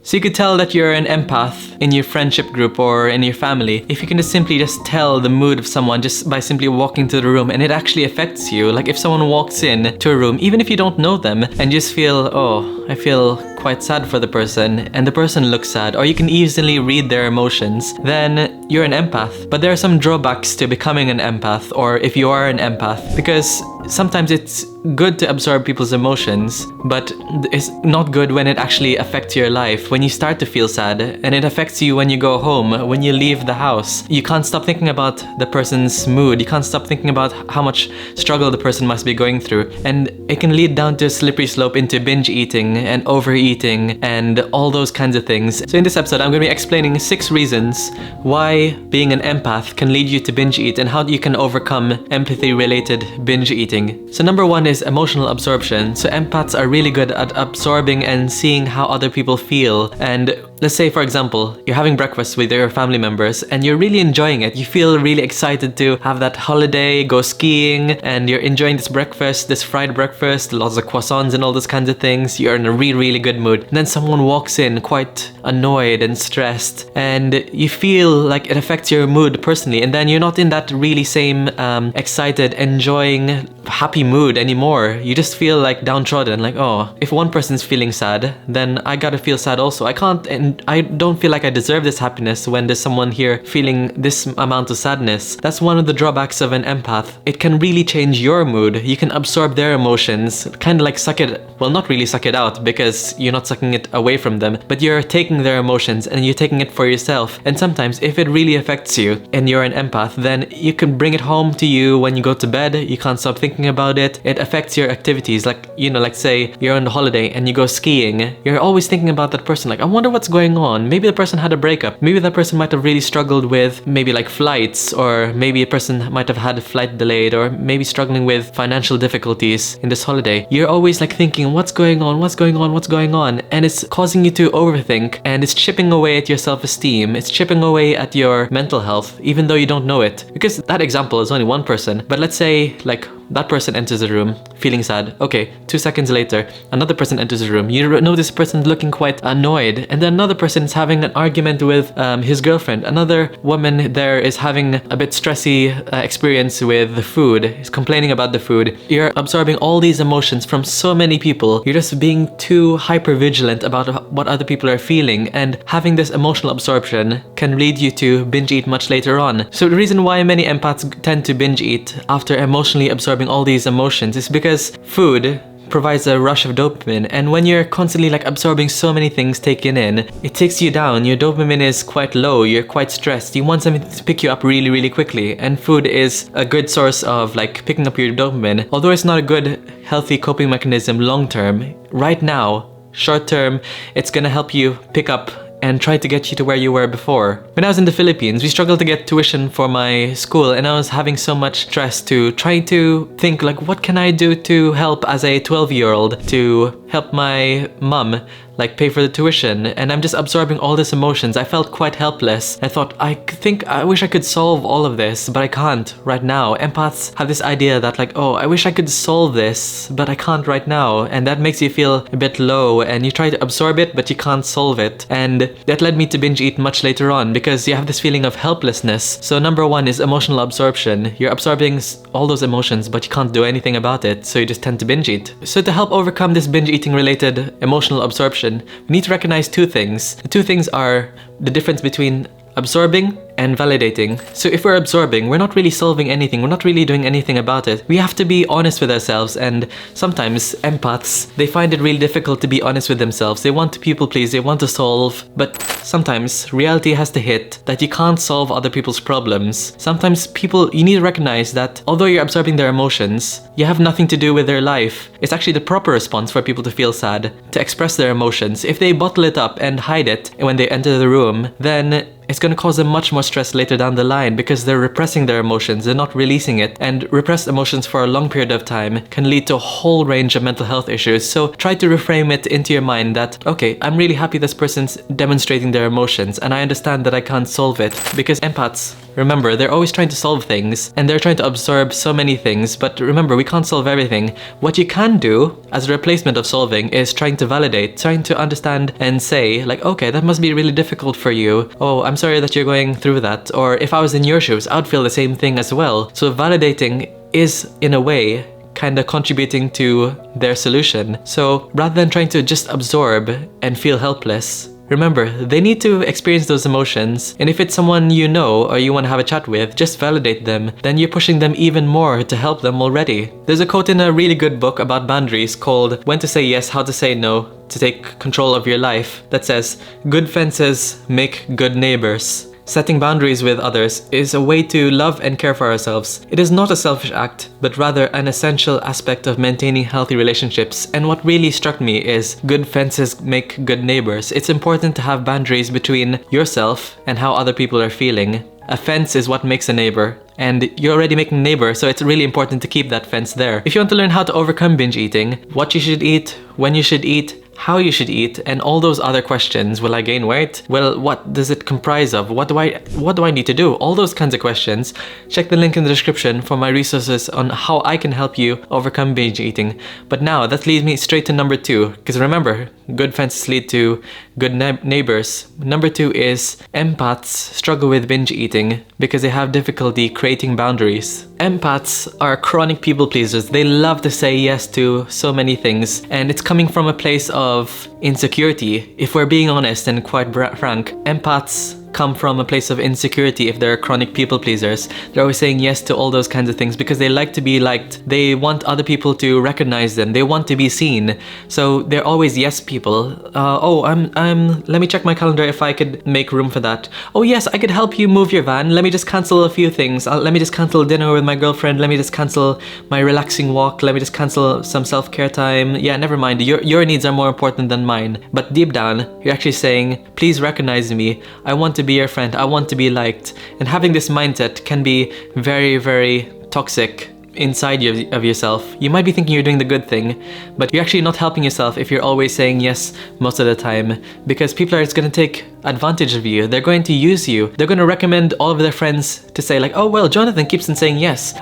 So you could tell that you're an empath in your friendship group or in your family if you can just tell the mood of someone just by simply walking to the room, and it actually affects you. Like if someone walks in to a room, even if you don't know them, and just feel, oh, I feel quite sad for the person, and the person looks sad, or you can easily read their emotions, then you're an empath. But there are some drawbacks to becoming an empath, or if you are an empath, because sometimes it's good to absorb people's emotions, but it's not good when it actually affects your life. When you start to feel sad, and it affects you when you go home, when you leave the house, you can't stop thinking about the person's mood. You can't stop thinking about how much struggle the person must be going through, and it can lead down to a slippery slope into binge eating and overeating and all those kinds of things. So in this episode, I'm going to be explaining 6 reasons why being an empath can lead you to binge eat and how you can overcome empathy-related binge eating. So number 1 is emotional absorption. So empaths are really good at absorbing and seeing how other people feel. And let's say, for example, you're having breakfast with your family members and you're really enjoying it. You feel really excited to have that holiday, go skiing, and you're enjoying this breakfast, this fried breakfast, lots of croissants and all those kinds of things. You're in a really, really good mood. And then someone walks in quite annoyed and stressed, and you feel like it affects your mood personally. And then you're not in that really same excited, enjoying, happy mood anymore. You just feel like downtrodden, like, oh, if one person's feeling sad, then I gotta feel sad also. I don't feel like I deserve this happiness when there's someone here feeling this amount of sadness. That's one of the drawbacks of an empath. It can really change your mood. You can absorb their emotions, kind of like suck it, well, not really suck it out because you're not sucking it away from them, but you're taking their emotions and you're taking it for yourself. And sometimes if it really affects you and you're an empath, then you can bring it home to you when you go to bed. You can't stop thinking about it. It affects your activities. Like, like say you're on the holiday and you go skiing, you're always thinking about that person. Like, I wonder what's going on. Maybe the person had a breakup. Maybe that person might have really struggled with maybe like flights, or maybe a person might have had a flight delayed, or maybe struggling with financial difficulties in this holiday. You're always like thinking, what's going on? What's going on? What's going on? And it's causing you to overthink, and it's chipping away at your self-esteem. It's chipping away at your mental health, even though you don't know it. Because that example is only one person, but let's say like that person enters the room feeling sad. Okay, 2 seconds later, another person enters the room. You notice this person looking quite annoyed, and then another person is having an argument with his girlfriend. Another woman there is having a bit stressy experience with the food. Is complaining about the food. You're absorbing all these emotions from so many people. You're just being too hyper vigilant about what other people are feeling, and having this emotional absorption can lead you to binge eat much later on. So the reason why many empaths tend to binge eat after emotionally absorbing all these emotions is because food provides a rush of dopamine, and when you're constantly like absorbing so many things taken in, it takes you down. Your dopamine is quite low, you're quite stressed, you want something to pick you up really, really quickly, and food is a good source of like picking up your dopamine. Although it's not a good healthy coping mechanism long term, right now, short term, it's gonna help you pick up and try to get you to where you were before. When I was in the Philippines, we struggled to get tuition for my school, and I was having so much stress to try to think like, what can I do to help as a 12-year-old to help my mom like pay for the tuition, and I'm just absorbing all these emotions. I felt quite helpless. I thought, I wish I could solve all of this, but I can't right now. Empaths have this idea that like, oh, I wish I could solve this, but I can't right now, and that makes you feel a bit low, and you try to absorb it, but you can't solve it. And that led me to binge eat much later on, because you have this feeling of helplessness. So number 1 is emotional absorption. You're absorbing all those emotions, but you can't do anything about it, so you just tend to binge eat. So to help overcome this binge eating related emotional absorption, we need to recognize 2 things. The 2 things are the difference between absorbing and validating. So if we're absorbing, we're not really solving anything, we're not really doing anything about it. We have to be honest with ourselves, and sometimes empaths, they find it really difficult to be honest with themselves. They want to people please, they want to solve, but sometimes reality has to hit that you can't solve other people's problems. Sometimes you need to recognize that although you're absorbing their emotions, you have nothing to do with their life. It's actually the proper response for people to feel sad, to express their emotions. If they bottle it up and hide it when they enter the room, then it's going to cause them much more stress later down the line, because they're repressing their emotions, they're not releasing it. And repressed emotions for a long period of time can lead to a whole range of mental health issues. So try to reframe it into your mind that, okay, I'm really happy this person's demonstrating their emotions, and I understand that I can't solve it, because empaths, Remember, they're always trying to solve things and they're trying to absorb so many things, but remember, we can't solve everything. What you can do as a replacement of solving is trying to validate, trying to understand and say like, okay, that must be really difficult for you. Oh, I'm sorry that you're going through that. Or if I was in your shoes, I'd feel the same thing as well. So validating is, in a way, kind of contributing to their solution. So rather than trying to just absorb and feel helpless, remember, they need to experience those emotions. And if it's someone you know or you want to have a chat with, just validate them. Then you're pushing them even more to help them already. There's a quote in a really good book about boundaries called When to Say Yes, How to Say No, to Take Control of Your Life, that says, good fences make good neighbors. Setting boundaries with others is a way to love and care for ourselves. It is not a selfish act, but rather an essential aspect of maintaining healthy relationships. And what really struck me is good fences make good neighbors. It's important to have boundaries between yourself and how other people are feeling. A fence is what makes a neighbor. And you're already making a neighbor, so it's really important to keep that fence there. If you want to learn how to overcome binge eating, what you should eat, when you should eat, how you should eat, and all those other questions. Will I gain weight? Well, what does it comprise of? What do I need to do? All those kinds of questions. Check the link in the description for my resources on how I can help you overcome binge eating. But now that leads me straight to number 2, because remember, good fences lead to good neighbors. Number 2 is empaths struggle with binge eating because they have difficulty creating boundaries. Empaths are chronic people pleasers. They love to say yes to so many things, and it's coming from a place of insecurity. If we're being honest and quite frank, empaths come from a place of insecurity. If they're chronic people pleasers, they're always saying yes to all those kinds of things because they like to be liked. They want other people to recognize them. They want to be seen. So they're always yes people. Let me check my calendar if I could make room for that. Oh yes, I could help you move your van. Let me just cancel a few things. Let me just cancel dinner with my girlfriend. Let me just cancel my relaxing walk. Let me just cancel some self-care time. Yeah, never mind. Your needs are more important than mine. But deep down, you're actually saying, please recognize me. I want to be your friend. I want to be liked. And having this mindset can be very, very toxic inside of yourself. You might be thinking you're doing the good thing, but you're actually not helping yourself if you're always saying yes most of the time, because people are just going to take advantage of you. They're going to use you. They're going to recommend all of their friends to say like, oh well, Jonathan keeps on saying yes,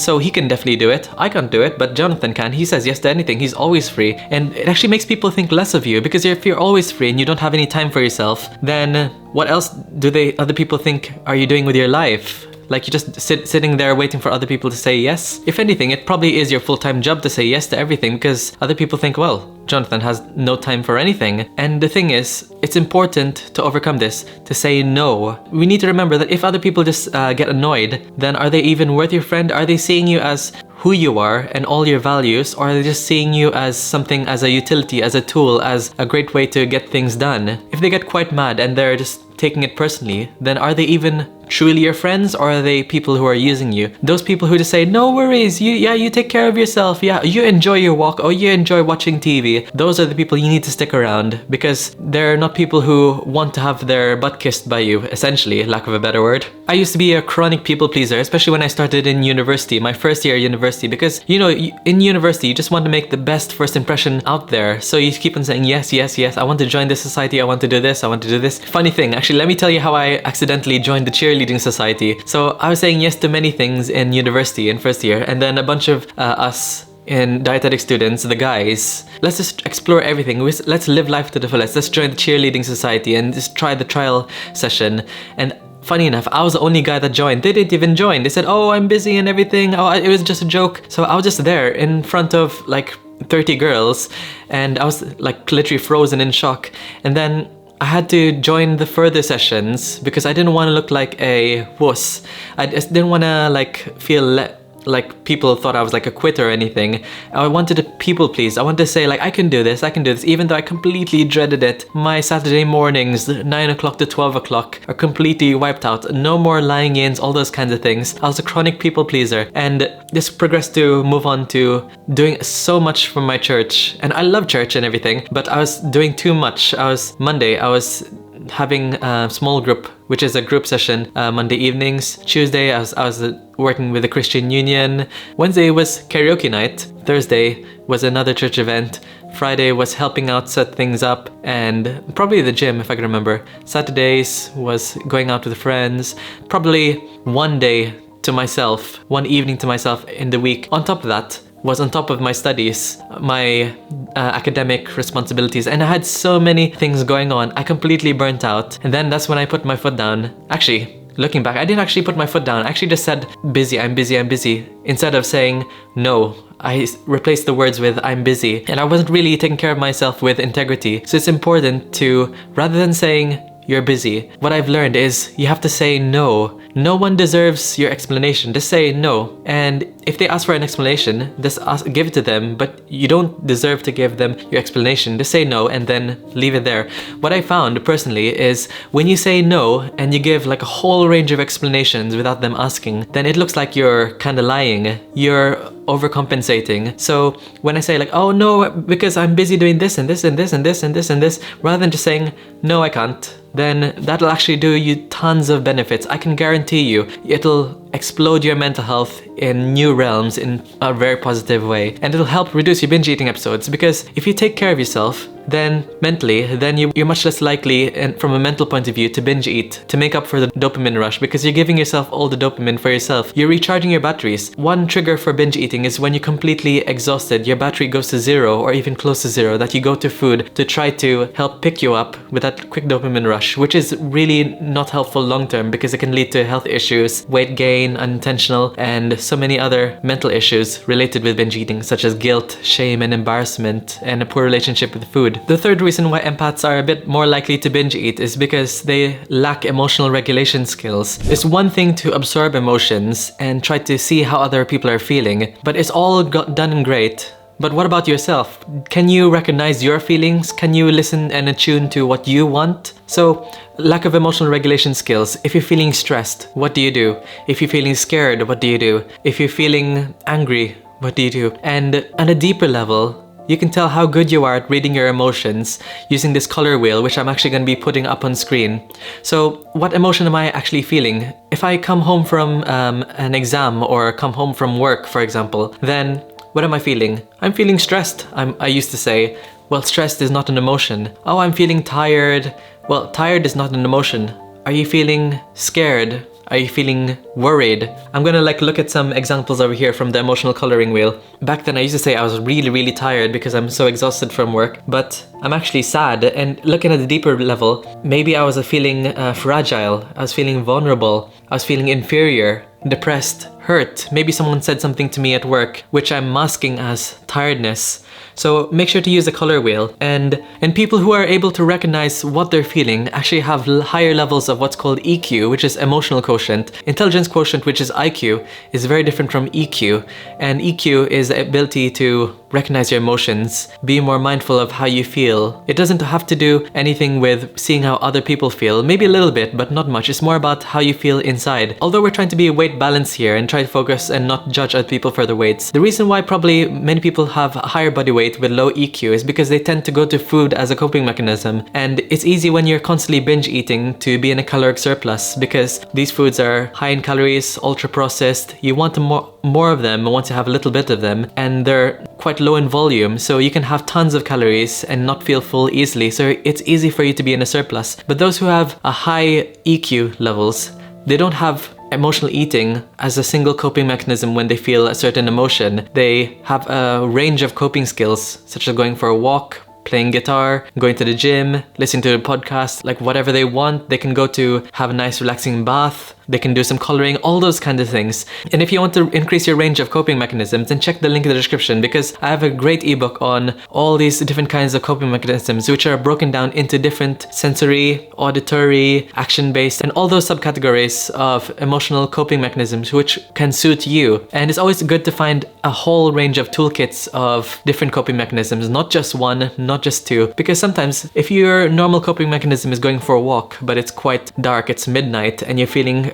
so he can definitely do it. I can't do it, but Jonathan can. He says yes to anything. He's always free. And it actually makes people think less of you, because if you're always free and you don't have any time for yourself, then what else do other people think are you doing with your life? Like you're just sitting there waiting for other people to say yes? If anything, it probably is your full-time job to say yes to everything, because other people think, well, Jonathan has no time for anything. And the thing is, it's important to overcome this, to say no. We need to remember that if other people just get annoyed, then are they even worth your friend? Are they seeing you as who you are and all your values, or are they just seeing you as something, as a utility, as a tool, as a great way to get things done? If they get quite mad and they're just taking it personally, then are they even truly your friends, or are they people who are using you? Those people who just say, no worries, you take care of yourself, yeah, you enjoy your walk, or you enjoy watching TV. Those are the people you need to stick around, because they're not people who want to have their butt kissed by you, essentially, lack of a better word. I used to be a chronic people pleaser, especially when I started in university, my first year at university, because, you know, in university, you just want to make the best first impression out there. So you keep on saying, yes, yes, yes, I want to join this society, I want to do this, I want to do this. Funny thing, actually, let me tell you how I accidentally joined the cheerleading society. So I was saying yes to many things in university in first year, and then a bunch of us in dietetic students, the guys, let's just explore everything. Let's live life to the fullest. Let's join the cheerleading society and just try the trial session. And funny enough, I was the only guy that joined. They didn't even join. They said, oh, I'm busy and everything. Oh, it was just a joke. So I was just there in front of like 30 girls, and I was like literally frozen in shock. And then I had to join the further sessions because I didn't want to look like a wuss. I just didn't want to like feel like people thought I was like a quitter or anything. I wanted to people please. I wanted to say like, I can do this, even though I completely dreaded it. My Saturday mornings, 9 o'clock to 12 o'clock, are completely wiped out. No more lying ins, all those kinds of things. I was a chronic people pleaser, and this progressed to move on to doing so much for my church. And I love church and everything, but I was doing too much. Monday, I was having a small group, which is a group session, Monday evenings. Tuesday, I was working with the Christian Union. Wednesday was karaoke night. Thursday was another church event. Friday was helping out set things up, and probably the gym if I can remember. Saturdays was going out with friends, probably one day to myself, one evening to myself in the week. On top of that was on top of my studies, my academic responsibilities, and I had so many things going on. I completely burnt out, and then that's when I put my foot down. Actually, looking back, I didn't actually put my foot down. I actually just said, busy, I'm busy, I'm busy. Instead of saying no, I replaced the words with I'm busy. And I wasn't really taking care of myself with integrity. So it's important to, rather than saying you're busy, what I've learned is you have to say no. No one deserves your explanation. Just say no. And if they ask for an explanation, just give it to them, but you don't deserve to give them your explanation. Just say no and then leave it there. What I found personally is when you say no and you give like a whole range of explanations without them asking, then it looks like you're kind of lying. You're overcompensating. So when I say like, oh no, because I'm busy doing this and this and this and this and this and this, rather than just saying, no, I can't, then that'll actually do you tons of benefits. I can guarantee you it'll explode your mental health in new realms in a very positive way, and it'll help reduce your binge eating episodes, because if you take care of yourself, then mentally, then you're much less likely, and from a mental point of view, to binge eat, to make up for the dopamine rush, because you're giving yourself all the dopamine for yourself. You're recharging your batteries. One trigger for binge eating is when you're completely exhausted, your battery goes to zero or even close to zero, that you go to food to try to help pick you up with that quick dopamine rush, which is really not helpful long term, because it can lead to health issues, weight gain, unintentional, and so many other mental issues related with binge eating, such as guilt, shame, and embarrassment, and a poor relationship with food. The third reason why empaths are a bit more likely to binge eat is because they lack emotional regulation skills. It's one thing to absorb emotions and try to see how other people are feeling, but it's all done and great. But what about yourself? Can you recognize your feelings? Can you listen and attune to what you want? So, lack of emotional regulation skills. If you're feeling stressed, what do you do? If you're feeling scared, what do you do? If you're feeling angry, what do you do? And on a deeper level, you can tell how good you are at reading your emotions using this color wheel, which I'm actually going to be putting up on screen. So, what emotion am I actually feeling? If I come home from an exam or come home from work, for example, then what am I feeling? I'm feeling stressed. I used to say, well, stressed is not an emotion. Oh, I'm feeling tired. Well, tired is not an emotion. Are you feeling scared? Are you feeling worried? I'm gonna look at some examples over here from the emotional coloring wheel. Back then I used to say I was really tired because I'm so exhausted from work, but I'm actually sad. And looking at the deeper level, maybe I was feeling fragile. I was feeling vulnerable. I was feeling inferior, depressed, hurt. Maybe someone said something to me at work, which I'm masking as tiredness. So make sure to use the color wheel. And people who are able to recognize what they're feeling actually have higher levels of what's called EQ, which is emotional quotient. Intelligence quotient, which is IQ, is very different from EQ. And EQ is the ability to recognize your emotions, be more mindful of how you feel. It doesn't have to do anything with seeing how other people feel. Maybe a little bit, but not much. It's more about how you feel inside. Although we're trying to be a weight balance here and try to focus and not judge other people for their weights. The reason why probably many people have a higher body weight with low EQ is because they tend to go to food as a coping mechanism. And it's easy when you're constantly binge eating to be in a caloric surplus, because these foods are high in calories, ultra processed. You want more of them, want to have a little bit of them, and they're quite low in volume, so you can have tons of calories and not feel full easily. So it's easy for you to be in a surplus. But those who have a high EQ levels, they don't have emotional eating as a single coping mechanism when they feel a certain emotion. They have a range of coping skills, such as going for a walk, playing guitar, going to the gym, listening to a podcast, like whatever they want. They can go to have a nice relaxing bath. They can do some coloring, all those kind of things. And if you want to increase your range of coping mechanisms, then check the link in the description, because I have a great ebook on all these different kinds of coping mechanisms, which are broken down into different sensory, auditory, action-based, and all those subcategories of emotional coping mechanisms which can suit you. And it's always good to find a whole range of toolkits of different coping mechanisms, not just one, not just two, because sometimes if your normal coping mechanism is going for a walk, but it's quite dark, it's midnight, and you're feeling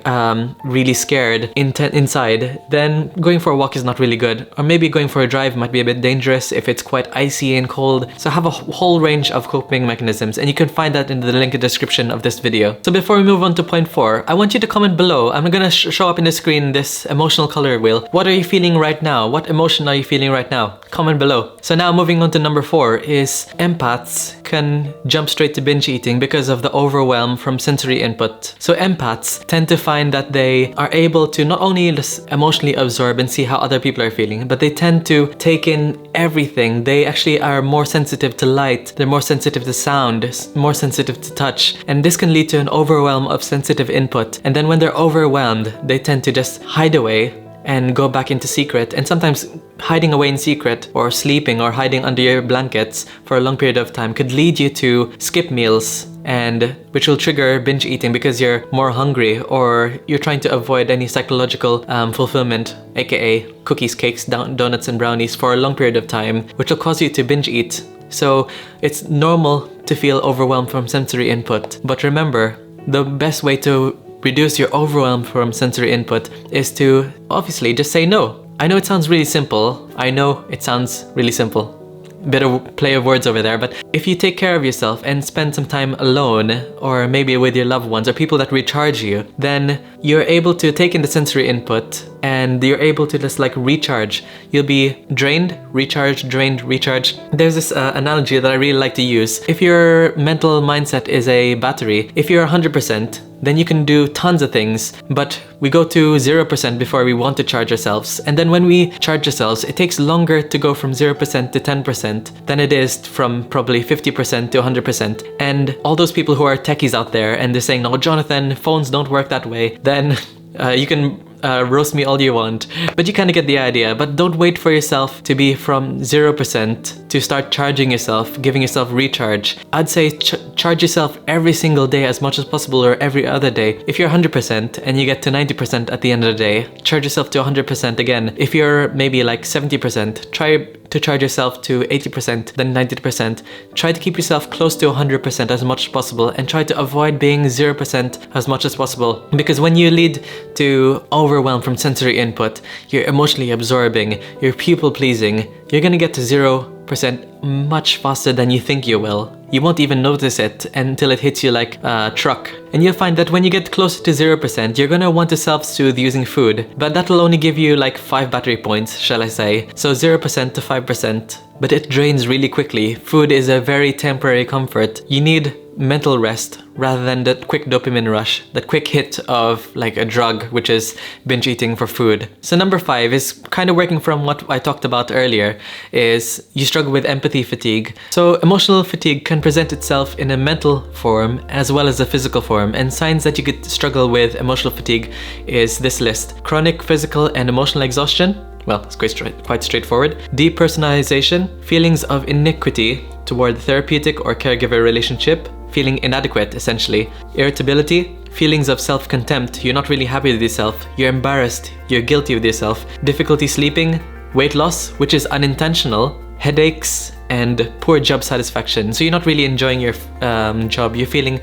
really scared inside, then going for a walk is not really good. Or maybe going for a drive might be a bit dangerous if it's quite icy and cold. So I have a whole range of coping mechanisms, and you can find that in the link in the description of this video. So before we move on to point 4, I want you to comment below. I'm gonna show up in the screen this emotional color wheel. What are you feeling right now? What emotion are you feeling right now? Comment below. So now moving on to number 4 is empaths can jump straight to binge eating because of the overwhelm from sensory input. So empaths tend to find that they are able to not only just emotionally absorb and see how other people are feeling, but they tend to take in everything. They actually are more sensitive to light, they're more sensitive to sound, more sensitive to touch, and this can lead to an overwhelm of sensitive input. And then when they're overwhelmed, they tend to just hide away and go back into secret. And sometimes hiding away in secret or sleeping or hiding under your blankets for a long period of time could lead you to skip meals, and which will trigger binge eating because you're more hungry or you're trying to avoid any psychological fulfillment, aka cookies, cakes, donuts and brownies for a long period of time, which will cause you to binge eat. So it's normal to feel overwhelmed from sensory input, but remember, the best way to reduce your overwhelm from sensory input is to obviously just say no. I know it sounds really simple. Bit of play of words over there, but if you take care of yourself and spend some time alone, or maybe with your loved ones or people that recharge you, then you're able to take in the sensory input and you're able to just like recharge. You'll be drained, recharged, drained, recharged. There's this analogy that I really like to use. If your mental mindset is a battery, if you're 100%, then you can do tons of things, but we go to 0% before we want to charge ourselves. And then when we charge ourselves, it takes longer to go from 0% to 10% than it is from probably 50% to 100%. And all those people who are techies out there and they're saying, no, Jonathan, phones don't work that way, then you can roast me all you want, but you kind of get the idea. But don't wait for yourself to be from 0% to start charging yourself, giving yourself recharge. I'd say charge yourself every single day as much as possible, or every other day. If you're 100% and you get to 90% at the end of the day, charge yourself to 100% again. If you're maybe like 70%, try to charge yourself to 80%, then 90%. Try to keep yourself close to 100% as much as possible, and try to avoid being 0% as much as possible. Because when you lead to overwhelm from sensory input, you're emotionally absorbing, you're people pleasing, you're gonna get to 0% much faster than you think you will. You won't even notice it until it hits you like a truck. And you'll find that when you get closer to 0%, you're gonna want to self-soothe using food, but that'll only give you like 5 battery points, shall I say. So 0% to 5%, but it drains really quickly. Food is a very temporary comfort. You need mental rest rather than that quick dopamine rush, that quick hit of like a drug, which is binge eating for food. So number 5 is kind of working from what I talked about earlier, is you struggle with empathy fatigue. So emotional fatigue can present itself in a mental form as well as a physical form, and signs that you could struggle with emotional fatigue is this list: chronic physical and emotional exhaustion. Well, it's quite straightforward. Depersonalization, feelings of iniquity toward the therapeutic or caregiver relationship, feeling inadequate essentially. Irritability, feelings of self-contempt, you're not really happy with yourself, you're embarrassed, you're guilty with yourself. Difficulty sleeping, weight loss, which is unintentional, headaches, and poor job satisfaction. So you're not really enjoying your job, you're feeling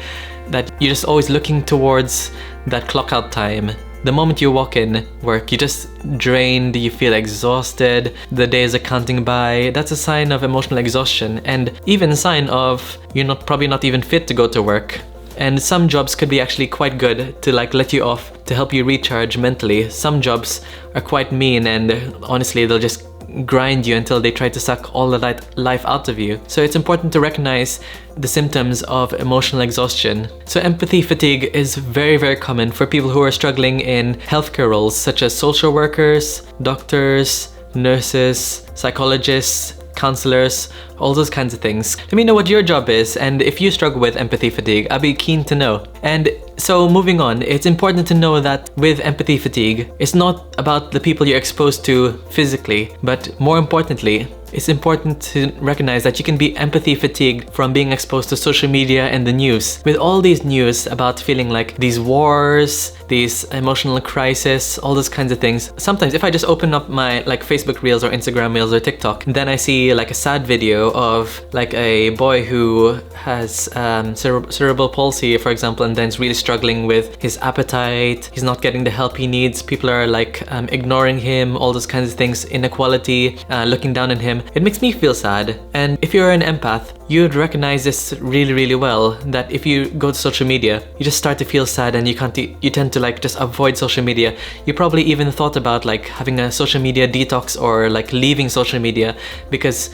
that you're just always looking towards that clock out time. The moment you walk in work, you're just drained, you feel exhausted, the days are counting by. That's a sign of emotional exhaustion, and even a sign of you're probably not even fit to go to work. And some jobs could be actually quite good to like let you off, to help you recharge mentally. Some jobs are quite mean, and honestly they'll just grind you until they try to suck all the life out of you. So it's important to recognize the symptoms of emotional exhaustion. So empathy fatigue is very, very common for people who are struggling in healthcare roles such as social workers, doctors, nurses, psychologists, counselors, all those kinds of things. Let me know what your job is, and if you struggle with empathy fatigue, I'd be keen to know. And so moving on, it's important to know that with empathy fatigue, it's not about the people you're exposed to physically, but more importantly, it's important to recognize that you can be empathy fatigued from being exposed to social media and the news. With all these news about feeling like these wars, these emotional crisis, all those kinds of things. Sometimes if I just open up my like Facebook Reels or Instagram Reels or TikTok, then I see like a sad video of like a boy who has cerebral palsy, for example, and then is really struggling with his appetite. He's not getting the help he needs. People are like ignoring him, all those kinds of things, inequality, looking down on him. It makes me feel sad. And if you're an empath, you'd recognize this really, really well, that if you go to social media, you just start to feel sad and you tend to like just avoid social media. You probably even thought about like having a social media detox or like leaving social media, because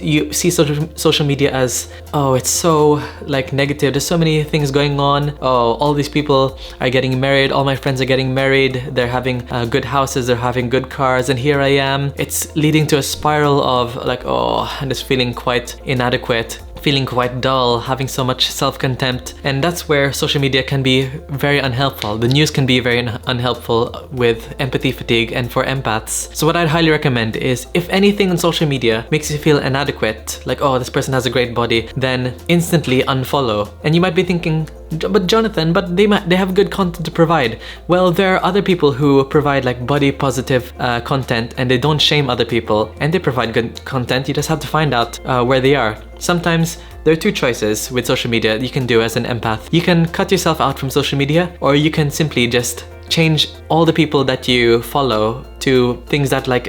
you see social media as, oh, it's so like negative. There's so many things going on. Oh, all these people are getting married. All my friends are getting married. They're having good houses. They're having good cars. And here I am. It's leading to a spiral of like, oh, I'm just feeling quite inadequate, feeling quite dull, having so much self-contempt. And that's where social media can be very unhelpful. The news can be very unhelpful with empathy fatigue and for empaths. So what I'd highly recommend is, if anything on social media makes you feel inadequate, like, oh, this person has a great body, then instantly unfollow. And you might be thinking, but Jonathan, but they have good content to provide. Well, there are other people who provide like body positive content, and they don't shame other people, and they provide good content. You just have to find out where they are. Sometimes there are two choices with social media you can do as an empath. You can cut yourself out from social media, or you can simply just change all the people that you follow to things that like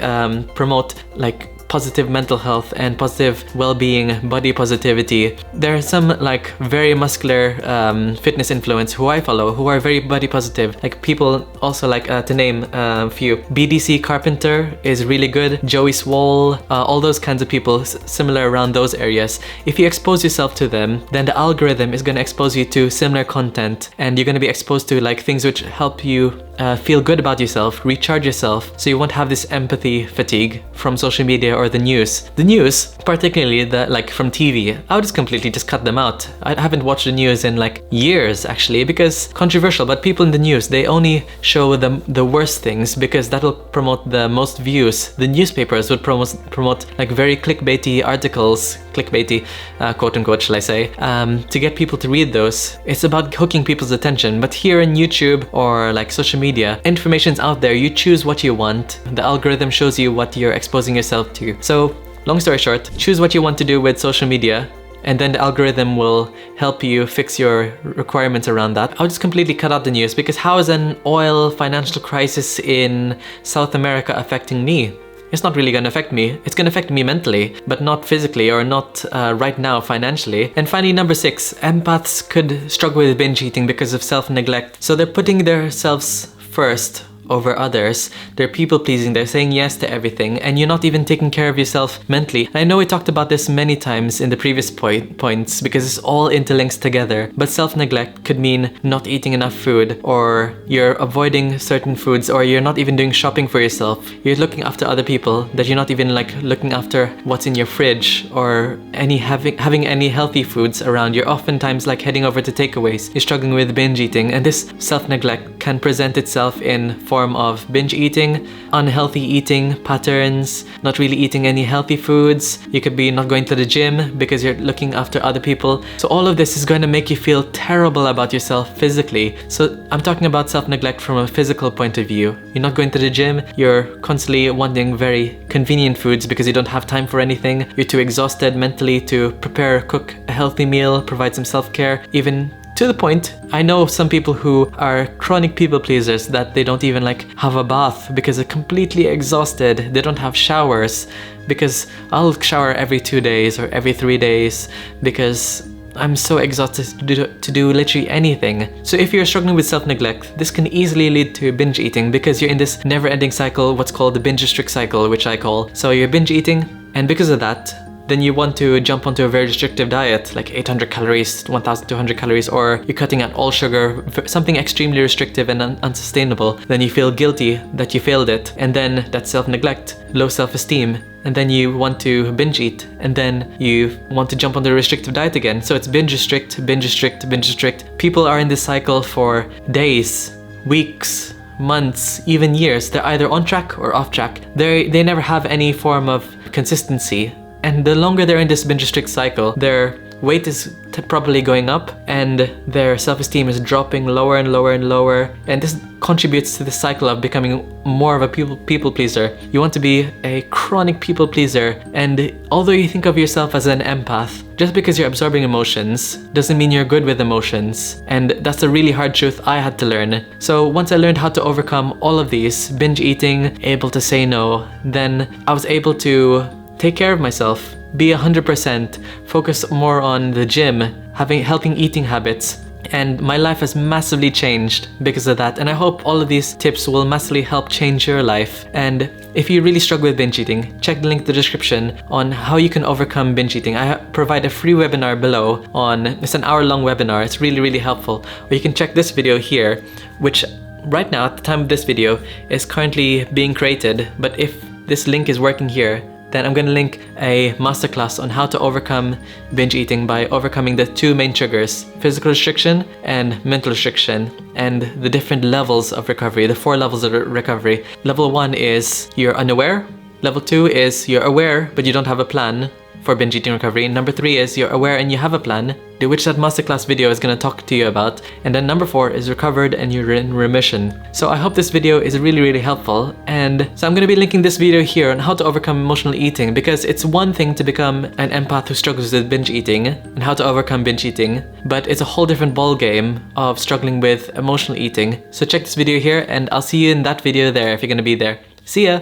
promote like positive mental health and positive well-being, body positivity. There are some like very muscular fitness influencers who I follow who are very body positive. Like people also like to name a few. BDC Carpenter is really good. Joey Swole, all those kinds of people similar around those areas. If you expose yourself to them, then the algorithm is going to expose you to similar content, and you're going to be exposed to like things which help you feel good about yourself, recharge yourself, so you won't have this empathy fatigue from social media or the news. The news, particularly the like from TV, I would just cut them out. I haven't watched the news in like years actually, because controversial, but people in the news, they only show the worst things because that'll promote the most views. The newspapers would promote like very clickbaity articles, clickbaity quote unquote shall I say, to get people to read those. It's about hooking people's attention. But here in YouTube or like social media, information's out there. You choose what you want. The algorithm shows you what you're exposing yourself to. So long story short, choose what you want to do with social media, and then the algorithm will help you fix your requirements around that. I'll just completely cut out the news, because how is an oil financial crisis in South America affecting me? It's not really going to affect me. It's going to affect me mentally, but not physically, or not right now financially. And finally, number 6, empaths could struggle with binge eating because of self-neglect. So they're putting themselves first over others. They're people pleasing, they're saying yes to everything, and you're not even taking care of yourself mentally. And I know we talked about this many times in the previous points because it's all interlinks together, but self-neglect could mean not eating enough food, or you're avoiding certain foods, or you're not even doing shopping for yourself. You're looking after other people, that you're not even like looking after what's in your fridge or having any healthy foods around. You're oftentimes like heading over to takeaways. You're struggling with binge eating, and this self-neglect can present itself in form of binge eating, unhealthy eating patterns, not really eating any healthy foods. You could be not going to the gym because you're looking after other people. So all of this is going to make you feel terrible about yourself physically. So I'm talking about self-neglect from a physical point of view. You're not going to the gym, you're constantly wanting very convenient foods because you don't have time for anything. You're too exhausted mentally to cook a healthy meal, provide some self-care, even to the point, I know some people who are chronic people pleasers that they don't even like have a bath because they're completely exhausted. They don't have showers, because I'll shower every 2 days or every 3 days because I'm so exhausted to do literally anything. So if you're struggling with self-neglect, this can easily lead to binge eating, because you're in this never-ending cycle, what's called the binge restrict cycle, which I call. So you're binge eating, and because of that, then you want to jump onto a very restrictive diet, like 800 calories, 1,200 calories, or you're cutting out all sugar, something extremely restrictive and unsustainable. Then you feel guilty that you failed it, and then that's self-neglect, low self-esteem, and then you want to binge eat, and then you want to jump on the restrictive diet again. So it's binge restrict, binge restrict, binge restrict. People are in this cycle for days, weeks, months, even years. They're either on track or off track. They never have any form of consistency. And the longer they're in this binge restrict cycle, their weight is probably going up and their self-esteem is dropping lower and lower and lower. And this contributes to the cycle of becoming more of a people pleaser. You want to be a chronic people pleaser. And although you think of yourself as an empath, just because you're absorbing emotions doesn't mean you're good with emotions. And that's a really hard truth I had to learn. So once I learned how to overcome all of these, binge eating, able to say no, then I was able to take care of myself, be 100%, focus more on the gym, having healthy eating habits, and my life has massively changed because of that. And I hope all of these tips will massively help change your life. And if you really struggle with binge eating, check the link in the description on how you can overcome binge eating. I provide a free webinar below it's an hour-long webinar. It's really, really helpful. Or you can check this video here, which right now at the time of this video is currently being created. But if this link is working here, then I'm going to link a masterclass on how to overcome binge eating by overcoming the two main triggers, physical restriction and mental restriction, and the different levels of recovery, the 4 levels of recovery. Level 1 is you're unaware. Level 2 is you're aware but you don't have a plan for binge eating recovery. Number 3 is you're aware and you have a plan, which that masterclass video is going to talk to you about. And then number 4 is recovered and you're in remission. So I hope this video is really, really helpful. And so I'm going to be linking this video here on how to overcome emotional eating, because it's one thing to become an empath who struggles with binge eating and how to overcome binge eating, but it's a whole different ball game of struggling with emotional eating. So check this video here and I'll see you in that video there if you're going to be there. See ya!